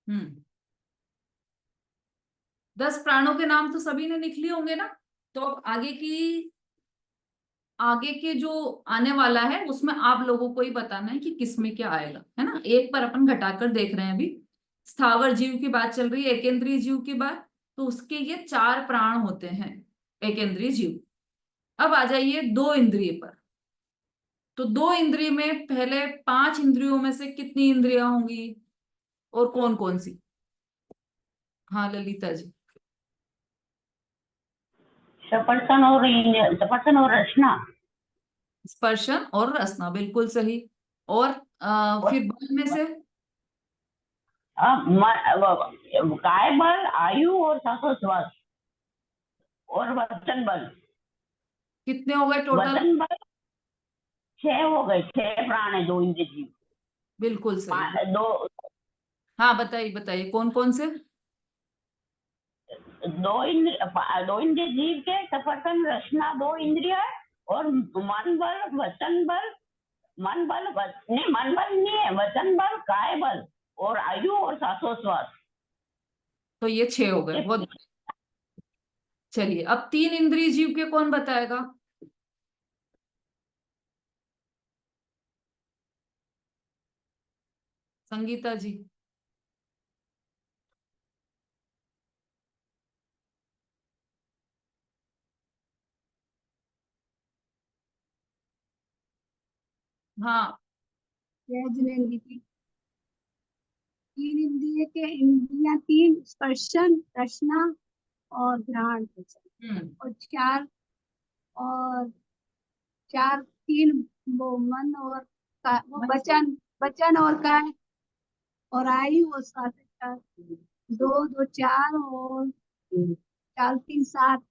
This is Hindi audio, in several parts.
हम्म। 10 प्राणों के नाम तो सभी ने लिख लिए होंगे ना। तो अब आगे के जो आने वाला है उसमें आप लोगों को ही बताना है कि किस में क्या आएगा, है ना। एक पर अपन घटाकर देख रहे हैं अभी। स्थावर जीव की बात चल रही है, एकेंद्रीय जीव की बात। तो उसके ये 4 प्राण होते हैं, एकेंद्रीय जीव। अब आ जाइए 2 इंद्रिय पर। तो 2 इंद्रिय में पहले 5 इंद्रियों में से कितनी इंद्रियां होंगी और कौन कौन सी? हाँ ललिता जी। सपर्शन और रचना। स्पर्शन और रसना, बिल्कुल सही। और और फिर बल में से काय बल, आयु और श्वासोच्छ्वास और वचन बल। कितने हो गए टोटल? वचन बल 6 हो गए, 6 प्राण है, 2 इंद्रिय जीव। बिल्कुल सही। दो हाँ बताइए बताइए कौन कौन से। दो इंद्रिय जीव के सपर्शन रचना 2 इंद्रिय है। और मन बल, वचन बल, नहीं मन बल नहीं है, वचन बल, काय बल और आयु और श्वासोच्छ्वास। तो ये 6 हो गए, ये बहुत। चलिए अब 3 इंद्रिय जीव के कौन बताएगा? संगीता जी। हाँ। जय जिनेन्द्र की। 3 इंद्रिय के इंद्रियां 3, स्पर्शन, रसना और घ्राण। और 4 और 4 3 वो मन और वो वचन, वचन और काय और आयु और सात 2 2 4 और 4 3 7।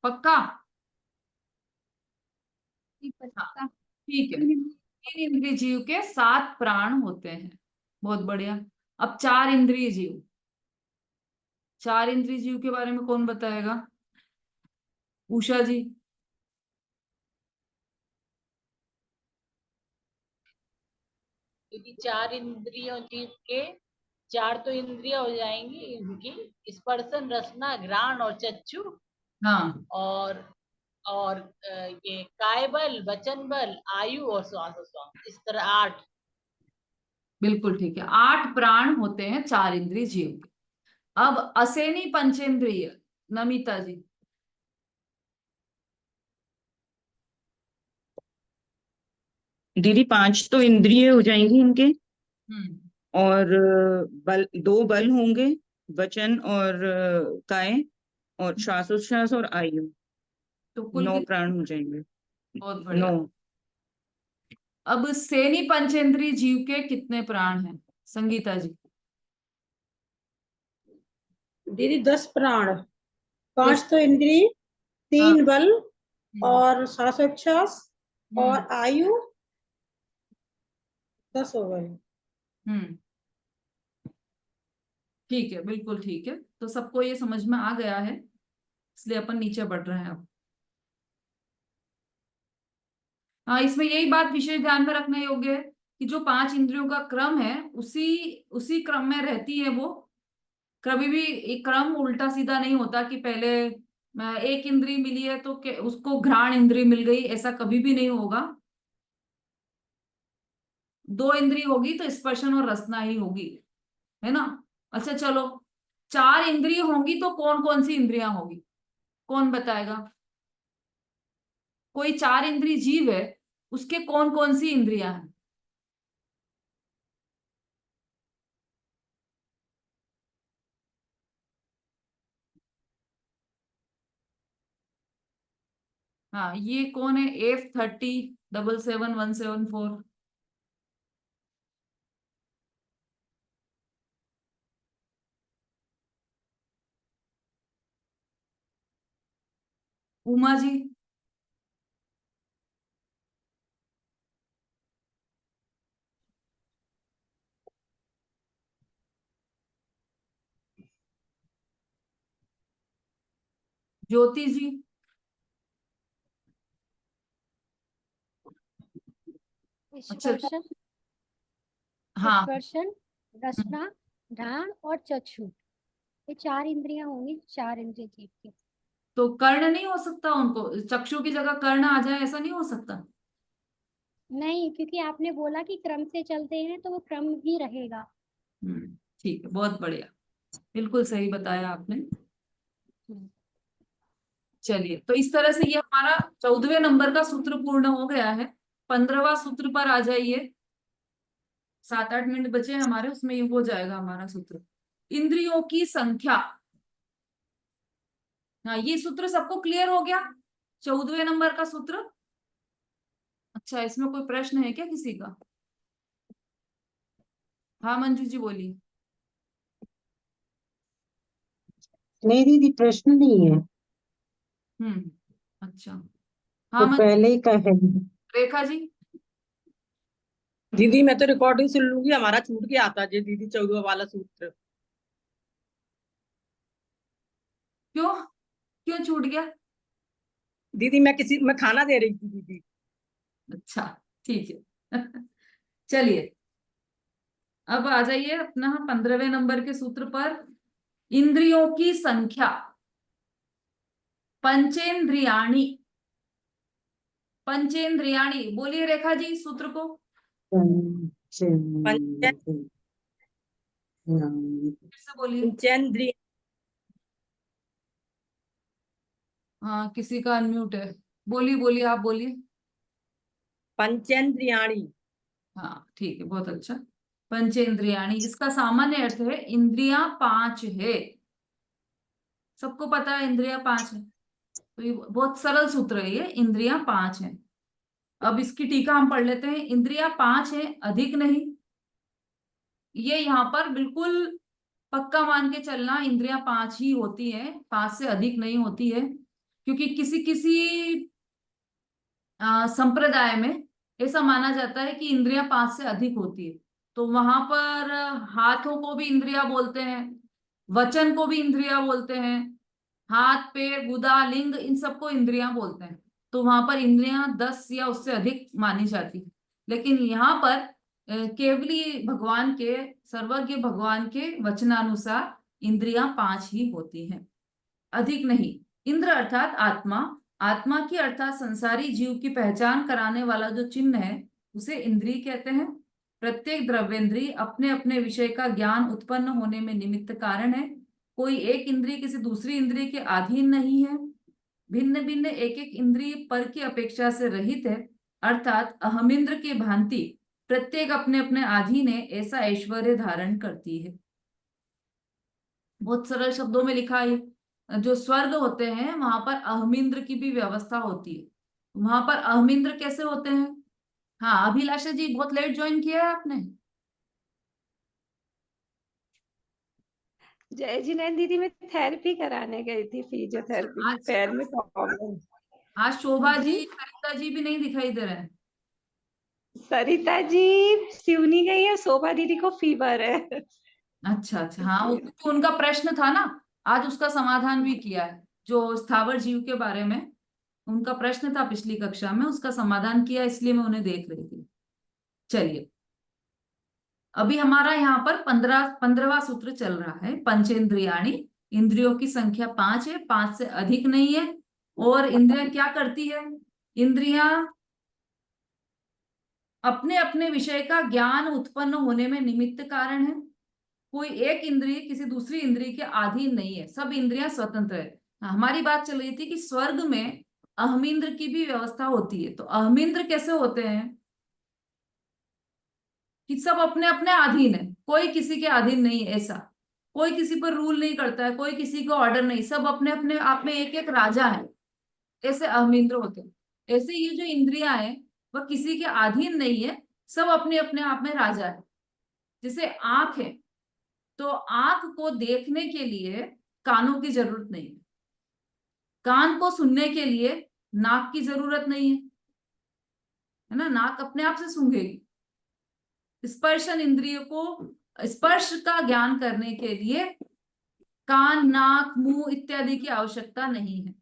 पक्का? हाँ पक्का। ठीक है। 3 इंद्रिय जीव के 7 प्राण होते हैं, बहुत बढ़िया। अब 4 इंद्रिय जीव, 4 इंद्रिय जीव के बारे में कौन बताएगा? उषा जी। यदि 4 इंद्रियों जीव के, 4 तो इंद्रिया हो जाएंगी इनकी, स्पर्शन, रसना, घ्राण और चक्षु। हाँ और ये काय बल, वचन बल, आयु और श्वासोच्छ्वास, इस तरह 8। बिल्कुल ठीक है, 8 प्राण होते हैं 4 इंद्रिय जीव के। अब असेनी पंचेंद्रिय, नमिता जी। दीदी 5 तो इंद्रिय हो जाएंगी इनके। हम्म। और बल 2 बल होंगे, वचन और काय और श्वासोच्छ्वास और आयु। तो कुल 9 कितने? प्राण हो जाएंगे। बहुत 9। बढ़िया। अब सेनी पंचेंद्रिय जीव के कितने प्राण हैं, संगीता जी? दीदी 10 प्राण, तो 5 तो इंद्रिय, हाँ। 3 बल हम्म। और श्वासोच्छ्वास हम्म। और आयु 10 हो गए। हम्म। ठीक है, बिल्कुल ठीक है। तो सबको ये समझ में आ गया है, इसलिए अपन नीचे बढ़ रहे हैं अब। हाँ, इसमें यही बात विशेष ध्यान में रखने योग्य है कि जो 5 इंद्रियों का क्रम है उसी उसी क्रम में रहती है वो। कभी भी एक क्रम उल्टा सीधा नहीं होता कि पहले एक इंद्री मिली है तो उसको घ्राण इंद्री मिल गई, ऐसा कभी भी नहीं होगा। 2 इंद्री होगी तो स्पर्शन और रसना ही होगी, है ना। अच्छा चलो, 4 इंद्रिय होंगी तो कौन कौन सी इंद्रियां होगी, कौन बताएगा? कोई 4 इंद्रिय जीव है, उसके कौन कौन सी इंद्रियां हैं? हाँ, ये कौन है? F30 77 174। उमा जी। ज्योति जी। अच्छा। स्पर्शन, हाँ। स्पर्शन, रसना, घ्राण और चक्षु, ये 4 इंद्रियां होंगी, 4 इंद्रिय जीव की। तो कर्ण नहीं हो सकता, उनको चक्षु की जगह कर्ण आ जाए, ऐसा नहीं हो सकता? नहीं, क्योंकि आपने बोला कि क्रम से चलते हैं तो वो क्रम ही रहेगा। ठीक है, बहुत बढ़िया, बिल्कुल सही बताया आपने। चलिए, तो इस तरह से ये हमारा 14वें नंबर का सूत्र पूर्ण हो गया है। 15वां सूत्र पर आ जाइए। 7-8 मिनट बचे हैं हमारे, उसमें ये हो जाएगा हमारा सूत्र। इंद्रियों की संख्या। हाँ, ये सूत्र सबको क्लियर हो गया? 14वें नंबर का सूत्र। अच्छा, इसमें कोई प्रश्न है क्या किसी का? हाँ मंजू जी बोलिए। नहीं दीदी, प्रश्न नहीं है। अच्छा। वो हाँ पहले का है। रेखा जी। दीदी मैं तो रिकॉर्डिंग सुन लूंगी, हमारा छूट गया आता जी दीदी 14 वाला सूत्र। क्यों? क्यों छूट गया? दीदी मैं खाना दे रही थी दीदी। अच्छा, ठीक है। चलिए, अब आ जाइए अपना 15वें नंबर के सूत्र पर। इंद्रियों की संख्या। पंचेंद्रियाणि। पंचेंद्रियाणि बोलिए रेखा जी सूत्र को। फिर से बोलिए। पंचेंद्रिय। हाँ, किसी का अनम्यूट है। बोलिए बोलिए, आप बोलिए। पंचेंद्रियाणी। हाँ ठीक है, बहुत अच्छा। पंचेंद्रियाणि, इसका सामान्य अर्थ है इंद्रियां 5 है। सबको पता है इंद्रियां 5 है, तो ये बहुत सरल सूत्र है, ये इंद्रियां 5 है। अब इसकी टीका हम पढ़ लेते हैं। इंद्रियां 5 है, अधिक नहीं। ये यहाँ पर बिल्कुल पक्का मान के चलना, इंद्रियां 5 ही होती है, 5 से अधिक नहीं होती है। क्योंकि किसी किसी संप्रदाय में ऐसा माना जाता है कि इंद्रियां 5 से अधिक होती है। तो वहां पर हाथों को भी इंद्रियां बोलते हैं, वचन को भी इंद्रियां बोलते हैं, हाथ पैर गुदा लिंग इन सबको इंद्रियां बोलते हैं। तो वहां पर इंद्रियां 10 या उससे अधिक मानी जाती है। लेकिन यहाँ पर केवली भगवान के, सर्वज्ञ भगवान के वचनानुसार इंद्रियां 5 ही होती हैं, अधिक नहीं। इंद्र अर्थात आत्मा, आत्मा की अर्थात संसारी जीव की पहचान कराने वाला जो चिन्ह है उसे इंद्रिय कहते हैं। प्रत्येक द्रव्येंद्रिय अपने अपने विषय का ज्ञान उत्पन्न होने में निमित्त कारण है। कोई एक इंद्रिय किसी दूसरी इंद्रिय के अधीन नहीं है। भिन्न भिन्न एक एक इंद्रिय पर की अपेक्षा से रहित है, अर्थात अहमिंद्र की भांति प्रत्येक अपने अपने अधीन है, ऐसा ऐश्वर्य धारण करती है। बहुत सरल शब्दों में लिखा है। जो स्वर्ग होते हैं वहां पर अहमिंद्र की भी व्यवस्था होती है। वहां पर अहमिंद्र कैसे होते हैं? हाँ अभिलाषा जी, बहुत लेट ज्वाइन किया है आपने। जय जी नैन दीदी, मैं थेरेपी कराने गई थी, फिजियोथेरेपी में, पैर में प्रॉब्लम। आज शोभा जी, जी। सरिता जी भी नहीं दिखाई दे रहे हैं। सरिता जी सिवनी गई है, शोभा दीदी को फीवर है। अच्छा अच्छा, हाँ वो क्योंकि उनका प्रश्न था ना, आज उसका समाधान भी किया है। जो स्थावर जीव के बारे में उनका प्रश्न था पिछली कक्षा में, उसका समाधान किया, इसलिए मैं उन्हें देख रही थी। चलिए, अभी हमारा यहाँ पर 15वां सूत्र चल रहा है। पंचेंद्रियाणि, इंद्रियों की संख्या 5 है, 5 से अधिक नहीं है। और इंद्रियां क्या करती है? इंद्रियां अपने अपने विषय का ज्ञान उत्पन्न होने में निमित्त कारण है। कोई एक इंद्रिय किसी दूसरी इंद्रिय के अधीन नहीं है, सब इंद्रियां स्वतंत्र है। हमारी बात चल रही थी कि स्वर्ग में अहमिंद्र की भी व्यवस्था होती है। तो अहमिंद्र कैसे होते हैं? कि सब अपने अपने अधीन है, कोई किसी के अधीन नहीं है, ऐसा कोई किसी पर रूल नहीं करता है, कोई किसी को ऑर्डर नहीं, सब अपने अपने आप में एक एक राजा है, ऐसे अहमिंद्र होते हैं। ऐसे ये जो इंद्रियां हैं वह किसी के अधीन नहीं है, सब अपने अपने आप में राजा है। जैसे आंख है, तो आंख को देखने के लिए कानों की जरूरत नहीं है, कान को सुनने के लिए नाक की जरूरत नहीं है ना, नाक अपने आप से सूंघेगी। स्पर्शन इंद्रिय को स्पर्श का ज्ञान करने के लिए कान नाक मुंह इत्यादि की आवश्यकता नहीं है,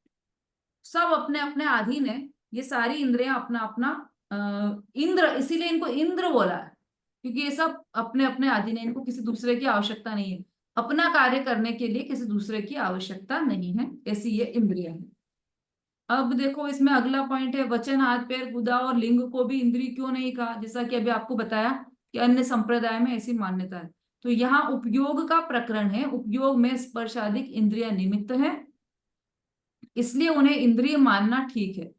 सब अपने अपने अधीन है। ये सारी इंद्रियां अपना अपना इंद्र, इसीलिए इनको इंद्र बोला है। क्योंकि ये सब अपने अपने अधीन है, इनको किसी दूसरे की आवश्यकता नहीं है, अपना कार्य करने के लिए किसी दूसरे की आवश्यकता नहीं है, ऐसी ये इंद्रिय है। अब देखो इसमें अगला पॉइंट है, वचन, हाथ पैर, गुदा और लिंग को भी इंद्रिय क्यों नहीं कहा, जैसा कि अभी आपको बताया कि अन्य संप्रदाय में ऐसी मान्यता है। तो यहाँ उपयोग का प्रकरण है, उपयोग में स्पर्शादिक इंद्रिय निमित्त है, इसलिए उन्हें इंद्रिय मानना ठीक है।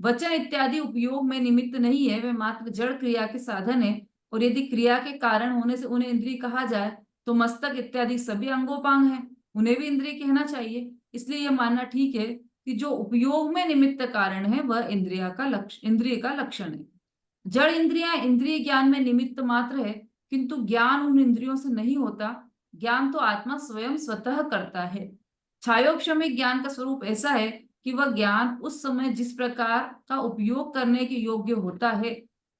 वचन इत्यादि उपयोग में निमित्त नहीं है, वे मात्र जड़ क्रिया के साधन है, और यदि क्रिया के कारण होने से उन्हें इंद्रिय कहा जाए तो मस्तक इत्यादि सभी अंगोपांग हैं, उन्हें भी इंद्रिय कहना चाहिए। इसलिए यह मानना ठीक है कि जो उपयोग में निमित्त कारण है वह इंद्रिय का लक्षण है। जड़ इंद्रियां इंद्रिय ज्ञान में निमित्त मात्र है, किंतु ज्ञान उन इंद्रियों से नहीं होता, ज्ञान तो आत्मा स्वयं स्वतः करता है। छायोक्षमिक ज्ञान का स्वरूप ऐसा है कि वह ज्ञान उस समय जिस प्रकार का उपयोग करने के योग्य होता है,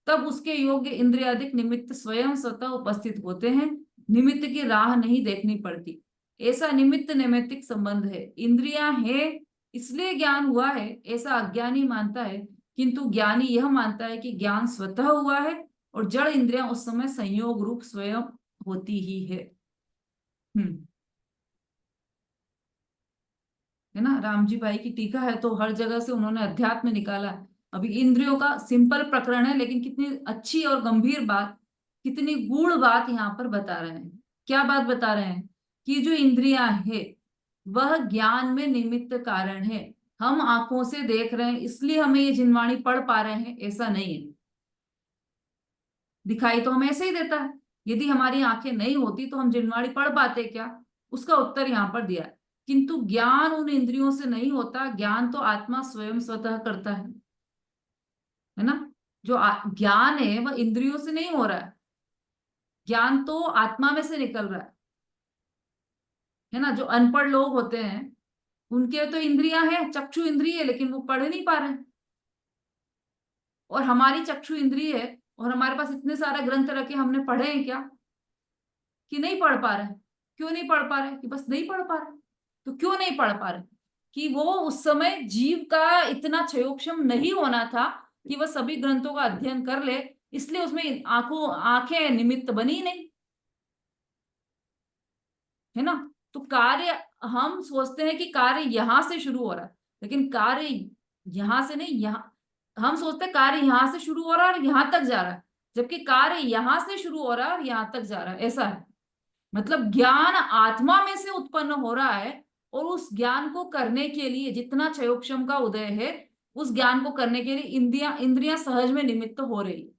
तब उसके योग्य इंद्रियादिक निमित्त स्वयं स्वतः उपस्थित होते हैं, निमित्त की राह नहीं देखनी पड़ती। ऐसा निमित्त नैमित्तिक संबंध है। इंद्रियां है इसलिए ज्ञान हुआ है, ऐसा अज्ञानी मानता है, किंतु ज्ञानी यह मानता है कि ज्ञान स्वतः हुआ है और जड़ इंद्रियां उस समय संयोग रूप स्वयं होती ही है। है ना, राम जी भाई की टीका है तो हर जगह से उन्होंने अध्यात्म निकाला है। अभी इंद्रियों का सिंपल प्रकरण है, लेकिन कितनी अच्छी और गंभीर बात, कितनी गूढ़ बात यहाँ पर बता रहे हैं। क्या बात बता रहे हैं कि जो इंद्रियां है वह ज्ञान में निमित्त कारण है। हम आंखों से देख रहे हैं इसलिए हमें ये जिनवाणी पढ़ पा रहे हैं, ऐसा नहीं है। दिखाई तो हमें ऐसे ही देता है, यदि हमारी आंखें नहीं होती तो हम जिनवाणी पढ़ पाते क्या? उसका उत्तर यहाँ पर दिया है। किंतु ज्ञान उन इंद्रियों से नहीं होता, ज्ञान तो आत्मा स्वयं स्वतः करता है ना। जो ज्ञान है वह इंद्रियों से नहीं हो रहा है, ज्ञान तो आत्मा में से निकल रहा है ना। जो अनपढ़ लोग होते हैं उनके तो इंद्रियां हैं, चक्षु इंद्रिय है, लेकिन वो पढ़ नहीं पा रहे। और हमारी चक्षु इंद्रिय है और हमारे पास इतने सारे ग्रंथ रखे, हमने पढ़े हैं क्या? कि नहीं पढ़ पा रहे। क्यों नहीं पढ़ पा रहे? कि बस नहीं पढ़ पा रहे। तो क्यों नहीं पढ़ पा रहे? कि वो उस समय जीव का इतना क्षयोक्षम नहीं होना था कि वह सभी ग्रंथों का अध्ययन कर ले, इसलिए उसमें आंखें निमित्त बनी नहीं, है ना। तो कार्य हम सोचते हैं कि कार्य यहां से शुरू हो रहा है, लेकिन कार्य यहां से नहीं, यहाँ हम सोचते हैं कार्य यहां से शुरू हो रहा है और यहां तक जा रहा है, जबकि कार्य यहां से शुरू हो रहा है और यहां तक जा रहा है, ऐसा है। मतलब ज्ञान आत्मा में से उत्पन्न हो रहा है और उस ज्ञान को करने के लिए जितना क्षयोक्षम का उदय है, उस ज्ञान को करने के लिए इंद्रियां सहज में निमित्त हो रही है।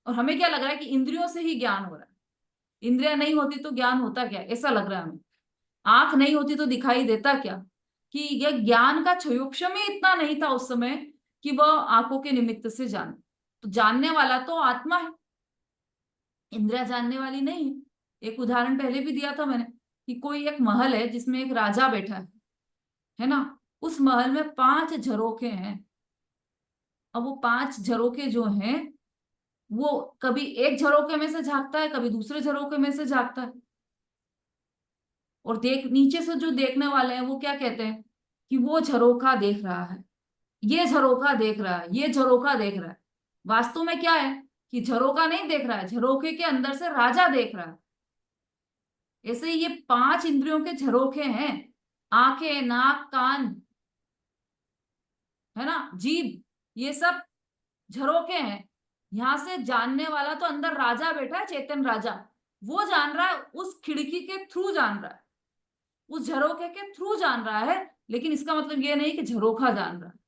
और हमें क्या लग रहा है कि इंद्रियों से ही ज्ञान हो रहा है, इंद्रियां नहीं होती तो ज्ञान होता क्या, ऐसा लग रहा है हमें। आंख नहीं होती तो दिखाई देता क्या? कि यह ज्ञान का क्षयोक्षम ही इतना नहीं था उस समय कि वह आंखों के निमित्त से जाने। तो जानने वाला तो आत्मा है, इंद्रिया जानने वाली नहीं है। एक उदाहरण पहले भी दिया था मैंने कि कोई एक महल है जिसमें एक राजा बैठा है ना। उस महल में 5 झरोखे हैं। अब वो 5 झरोखे जो हैं वो कभी एक झरोखे में से झांकता है, कभी दूसरे झरोखे में से झांकता है। और नीचे से जो देखने वाले हैं वो क्या कहते हैं कि वो झरोखा देख रहा है, ये झरोखा देख रहा है, ये झरोखा देख रहा है। वास्तव में क्या है कि झरोखा नहीं देख रहा है, झरोखे के अंदर से राजा देख रहा है। ऐसे ही ये 5 इंद्रियों के झरोखे हैं, आंखें, नाक, कान, है ना, जीभ, ये सब झरोखे हैं। यहां से जानने वाला तो अंदर राजा बैठा है, चेतन राजा, वो जान रहा है, उस खिड़की के थ्रू जान रहा है, उस झरोखे के थ्रू जान रहा है। लेकिन इसका मतलब ये नहीं कि झरोखा जान रहा है,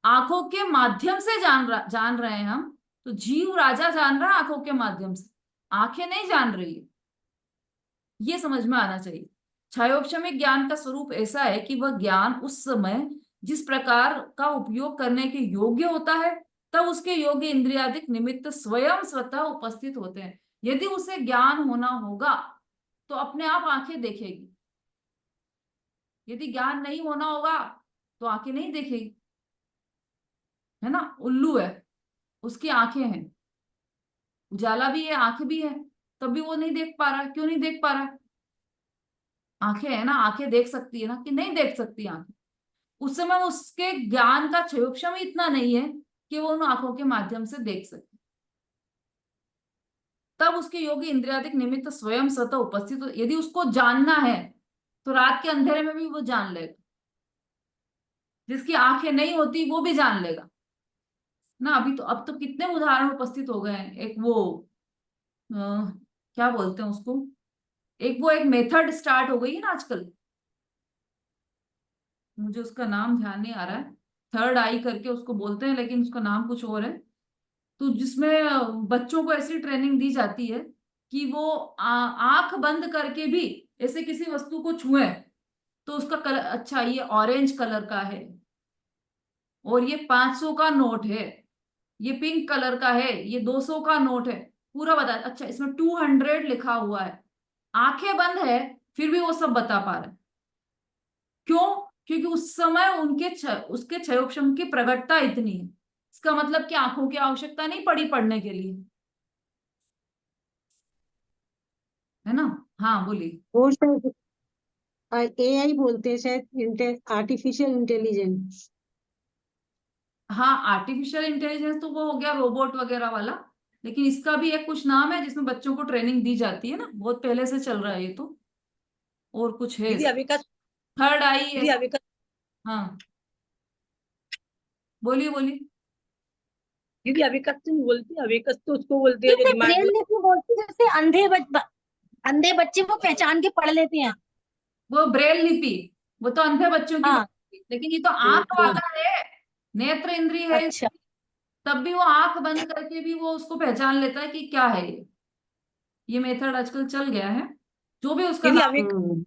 आंखों के माध्यम से जान रहे हैं हम। तो जीव राजा जान रहा है आंखों के माध्यम से, आंखें नहीं जान रही है, ये समझ में आना चाहिए। क्षयोक्षमिक ज्ञान का स्वरूप ऐसा है कि वह ज्ञान उस समय जिस प्रकार का उपयोग करने के योग्य होता है, तब उसके योग्य इंद्रियादिक निमित्त स्वयं स्वतः उपस्थित होते हैं। यदि उसे ज्ञान होना होगा तो अपने आप आंखें देखेगी, यदि ज्ञान नहीं होना होगा तो आंखें नहीं देखेगी, है ना। उल्लू है, उसकी आंखें हैं, उजाला भी है, आंखें भी है, तब भी वो नहीं देख पा रहा है। क्यों नहीं देख पा रहा है? आंखें है ना, आंखें देख सकती है ना, कि नहीं देख सकती आंखें? उस समय उसके ज्ञान का क्षयोक्षम ही इतना नहीं है कि वो उन आंखों के माध्यम से देख सके। तब उसके योगी इंद्रियादिक निमित्त स्वयं स्वतः उपस्थित हो। यदि उसको जानना है तो रात के अंधेरे में भी वो जान लेगा, जिसकी आंखें नहीं होती वो भी जान लेगा ना। अभी तो अब तो कितने उदाहरण उपस्थित हो गए हैं। एक वो क्या बोलते हैं उसको, एक मेथड स्टार्ट हो गई है ना आजकल, मुझे उसका नाम ध्यान नहीं आ रहा है, थर्ड आई करके उसको बोलते हैं, लेकिन उसका नाम कुछ और है। तो जिसमें बच्चों को ऐसी ट्रेनिंग दी जाती है कि वो आंख बंद करके भी ऐसे किसी वस्तु को छुए तो उसका कलर, अच्छा ये ऑरेंज कलर का है और ये 500 का नोट है, ये पिंक कलर का है, ये 200 का नोट है, पूरा बता, अच्छा इसमें 200 लिखा हुआ है, आंखें बंद है फिर भी वो सब बता पा रहे हैं। क्यों? क्योंकि उस समय उसके क्षयोक्षम की प्रगटता इतनी है। इसका मतलब कि आंखों की आवश्यकता नहीं पड़ी पढ़ने के लिए, है ना। हाँ बोलिए। वो शायद एआई बोलते हैं, शायद आर्टिफिशियल इंटेलिजेंस। हाँ आर्टिफिशियल इंटेलिजेंस तो वो हो गया रोबोट वगैरह वाला, लेकिन इसका भी एक कुछ नाम है जिसमें बच्चों को ट्रेनिंग दी जाती है ना, बहुत पहले से चल रहा है ये तो, और कुछ है दीदी अभी का, थर्ड आई दीदी अभी का, हाँ बोलिए बोलिए। दीदी अभी का तुम बोलती, अभी का तो उसको बोलती है जो जैसे दिमाग ब्रेल लिपि बोलते हैं, जैसे अंधे बच्चे वो पहचान के पढ़ लेते हैं। वो ब्रेल लिपि, वो तो अंधे बच्चों की बात हाँ। है, लेकिन ये तो आंख हाँ। वाला है, नेत्र इंद्रिय है, अच्छा। तब भी वो आंख बंद करके भी वो उसको पहचान लेता है कि क्या है ये मेथड आजकल चल गया है। जो भी उसका दीदी नाम, हम्म।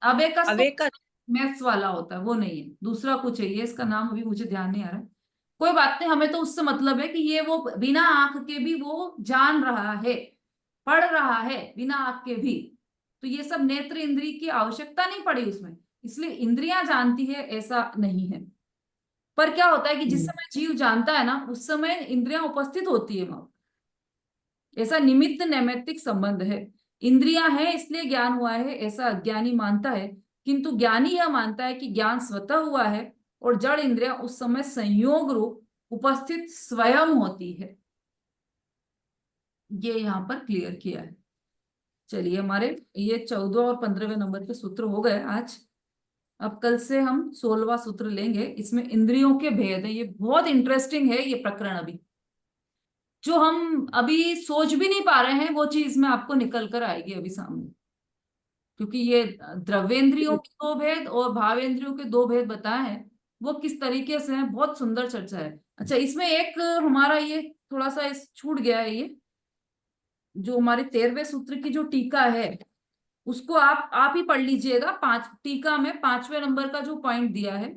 अबेकस तो अभी का, मैथ्स वाला होता है, वो नहीं है, दूसरा कुछ है ये, इसका नाम अभी मुझे ध्यान नहीं आ रहा है। कोई बात नहीं, हमें तो उससे मतलब है कि ये वो बिना आंख के भी वो जान रहा है, पढ़ रहा है बिना आंख के भी। तो ये सब नेत्र इंद्रिय की आवश्यकता नहीं पड़ी उसमें, इसलिए इंद्रियां जानती है ऐसा नहीं है। पर क्या होता है कि जिस समय जीव जानता है ना उस समय इंद्रियां उपस्थित होती है वहां, ऐसा निमित्त नैमित्तिक संबंध है। इंद्रियां हैं इसलिए ज्ञान हुआ है ऐसा अज्ञानी मानता है, किंतु ज्ञानी यह मानता है कि ज्ञान स्वतः हुआ है और जड़ इंद्रियां उस समय संयोग रूप उपस्थित स्वयं होती है। ये यहाँ पर क्लियर किया है। चलिए हमारे ये 14 और 15वें नंबर के सूत्र हो गए आज। अब कल से हम 16वां सूत्र लेंगे, इसमें इंद्रियों के भेद है, ये बहुत इंटरेस्टिंग है ये प्रकरण। अभी जो हम अभी सोच भी नहीं पा रहे हैं वो चीज में आपको निकल कर आएगी अभी सामने, क्योंकि ये द्रव्येंद्रियों के दो भेद और भावेंद्रियों के दो भेद बताए हैं, वो किस तरीके से हैं, बहुत सुंदर चर्चा है। अच्छा इसमें एक हमारा ये थोड़ा सा इस छूट गया है, ये जो हमारे 13वें सूत्र की जो टीका है उसको आप ही पढ़ लीजिएगा। टीका में 5वें नंबर का जो पॉइंट दिया है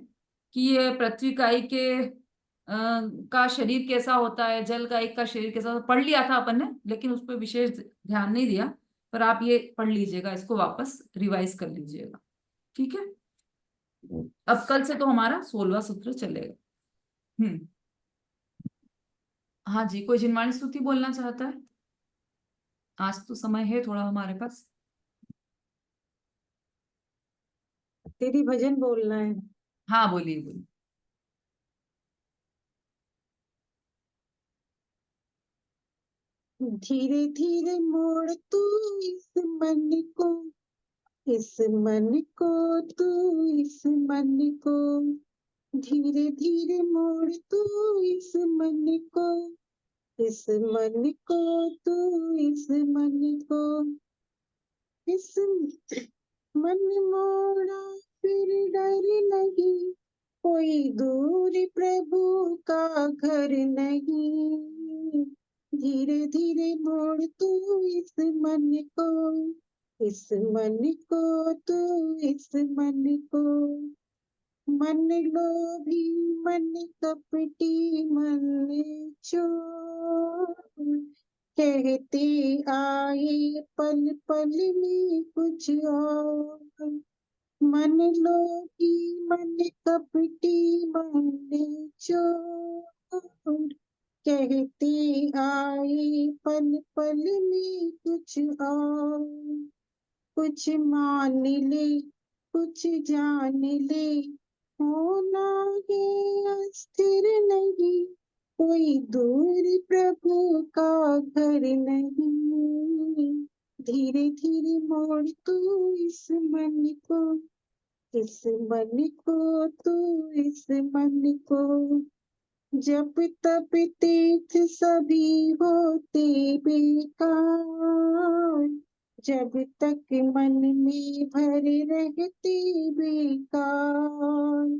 कि ये पृथ्वी काई के का शरीर कैसा होता है, जल का एक का शरीर कैसा होता है, पढ़ लिया था अपन ने, लेकिन उस पर विशेष ध्यान नहीं दिया। पर आप ये पढ़ लीजिएगा, इसको वापस रिवाइज कर लीजिएगा, ठीक है। अब कल से तो हमारा 16वां सूत्र चलेगा। हाँ जी, कोई जिनवाणी स्तुति बोलना चाहता है? आज तो समय है थोड़ा हमारे पास। दीदी भजन बोलना है। हाँ बोलिए बोलिए। धीरे धीरे मोड़ तू इस मन को, इस मन को, तू इस मन को, धीरे धीरे मोड़ तू इस मन को, इस मन को, तू इस मन को, इस मन मोड़ा फिर डर नहीं, कोई दूर प्रभु का घर नहीं, धीरे धीरे मोड़ तू इस मन को, इस मन को, तू इस मन को, मन लोभी मन कपटी मन चोर, कहते आए पल पल में कुछ और, मन लोभी मन कपटी मन चोर, कहते आए पल पल में कुछ और, कुछ मान ले कुछ जान ले, होना है अस्थिर नहीं, कोई दूर प्रभु का घर नहीं, धीरे धीरे मोड़ तू इस मन को, इस मन को तू इस मन को। जब तब तीर्थ सभी होते बेकार, जब तक मन में भरे रहते बेकार।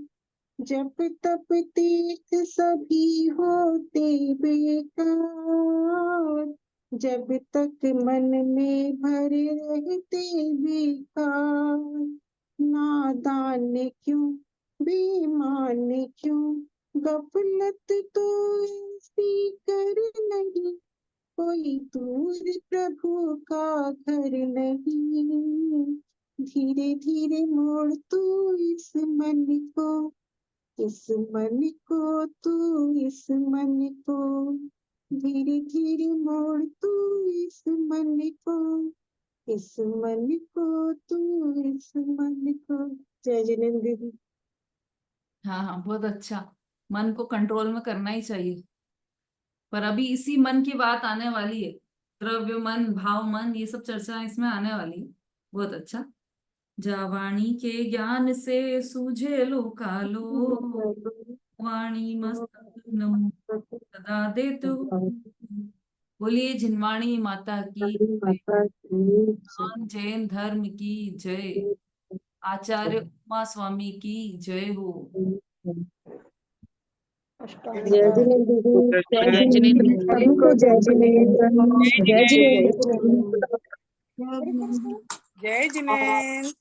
जब तब तीर्थ सभी होते बेकार, जब तक मन में भरे रहते बेकार। नादान क्यों बेईमान क्यों, गफलत तो ऐसी कर नहीं, कोई दूर प्रभु का घर नहीं। धीरे धीरे मोड़ तू इस मन को, इस मन को तू इस मन को। धीरे धीरे मोड़ तू इस मन को, इस मन को तू इस मन को। जय जिनेन्द्र दीदी। हाँ हाँ, बहुत अच्छा। मन को कंट्रोल में करना ही चाहिए, पर अभी इसी मन की बात आने वाली है। द्रव्य मन, भाव मन, ये सब चर्चा इसमें आने वाली है। बहुत अच्छा। जा वाणी के ज्ञान से सूझे लोकालो, वाणी मस्तक नमो सदा देतु। बोलिए जिनवाणी माता की जय, जैन धर्म की जय, आचार्य उमा स्वामी की जय हो। जय जिनेन्द्र दीदी, जय जिनेन्द्र सभी को, जय जिनेन्द्र, जय जिनेन्द्र। जय जिनेन्द्र।